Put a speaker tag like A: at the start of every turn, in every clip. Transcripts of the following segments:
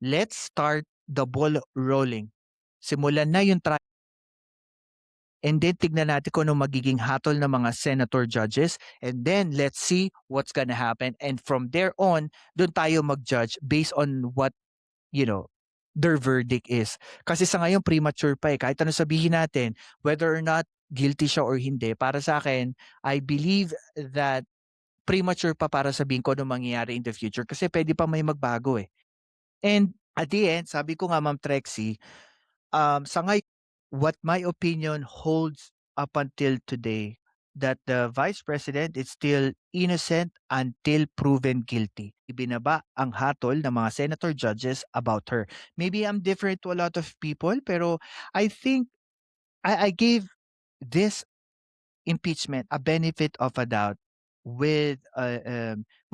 A: let's start the ball rolling. Simulan na yung trial and then tignan natin kung ano magiging hatol ng mga senator judges and then let's see what's gonna happen and from there on, doon tayo mag-judge based on what, you know, their verdict is. Kasi sa ngayon premature pa, kahit ano sabihin natin, whether or not guilty siya or hindi, para sa akin, I believe that premature pa para sabihin ko ano mangyayari in the future kasi puwede pa may magbago, eh. And at the end, sabi ko nga Ma'am Trexie, sa ngay what my opinion holds up until today, that the Vice President is still innocent until proven guilty. Ibinaba ang hatol ng mga senator judges about her. Maybe I'm different to a lot of people, pero I think I gave this impeachment a benefit of a doubt with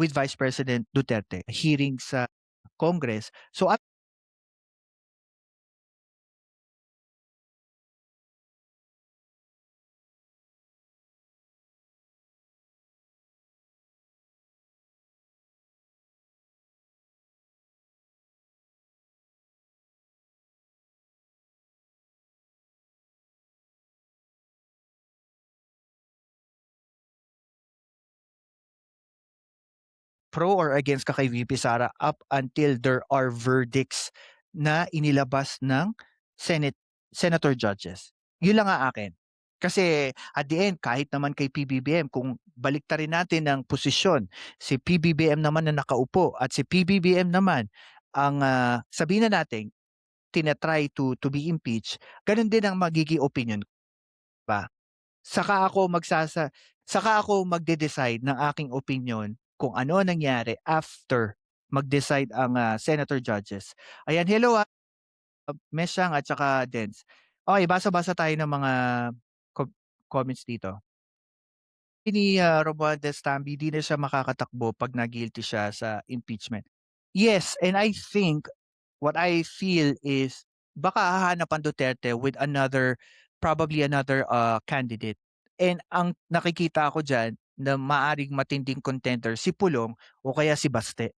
A: Vice President Duterte hearing sa Congress. So pro or against ka kay VP Sara up until there are verdicts na inilabas ng Senate senator judges. Yun lang ang akin. Kasi at the end, kahit naman kay PBBM, kung baliktarin natin ang posisyon, si PBBM naman na nakaupo at si PBBM naman ang sabihin na natin, tinatry to be impeached, ganun din ang magiging opinion ba? Saka ako saka ako magde-decide ng aking opinion kung ano ang nangyari after mag-decide ang senator judges. Ayan, hello, Meshang at saka Dens. Okey, basa-basa tayo ng mga com comments dito. Ni, Romualdez Tambi, 'di na siya makakatakbo 'pag na-guilty siya sa impeachment. Yes, and I think what I feel is baka hahanap ang Duterte with probably another candidate. And ang nakikita ko diyan na maaring matinding contender si Pulong o kaya si Baste.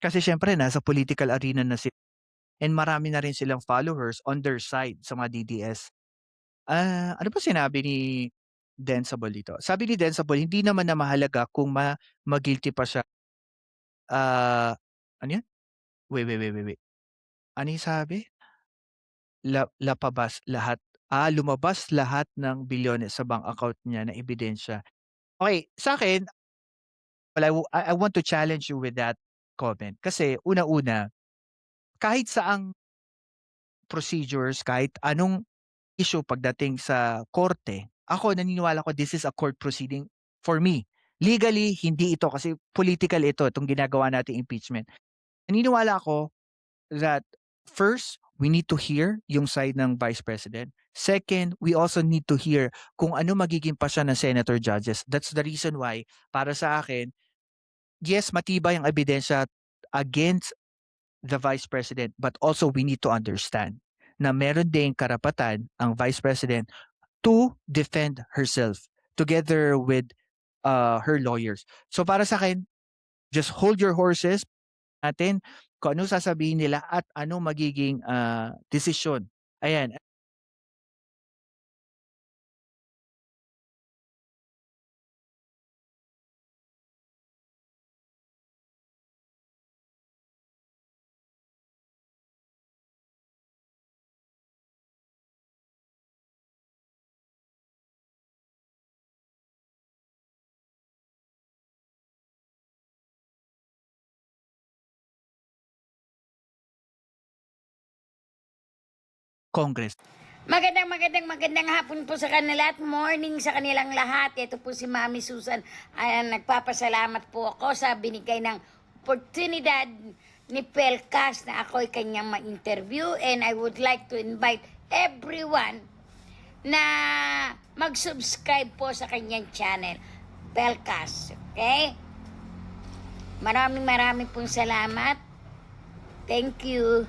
A: Kasi siyempre nasa political arena na and marami na rin silang followers on their side sa mga DDS. Ano ba sinabi ni Densable dito? Sabi ni Densable, hindi naman na mahalaga kung ma-guilty pa siya. Ano 'yan? Wait. Ano yung sabi? Lapabas lahat, lumabas lahat ng bilyones sa bank account niya na ebidensya. Okey, sa'kin, well, I want to challenge you with that comment. Kasi una-una, kahit saang procedures, kahit anong issue pagdating sa korte, ako naniniwala ko this is a court proceeding for me. Legally, hindi ito kasi political ito, itong ginagawa nating impeachment. Naniniwala ako that first, we need to hear yung side ng Vice President. Second, we also need to hear kung ano magiging pasya ng senator judges. That's the reason why, para sa akin, yes, matibay ang ebidensya against the Vice President, but also we need to understand na meron ding karapatan ang Vice President to defend herself together with her lawyers. So para sa akin, just hold your horses natin kung ano sasabihin nila at ano magiging desisyon. Ayan. Congress.
B: Magandang hapon po sa kanila at morning sa kanilang lahat. Ito po si Mami Susan. Ayan, nagpapasalamat po ako sa binigay ng oportunidad ni Pelcas na ako'y kanyang ma-interview, and I would like to invite everyone na mag-subscribe po sa kanyang channel, Pelcas. Okay? Maraming pong salamat. Thank you.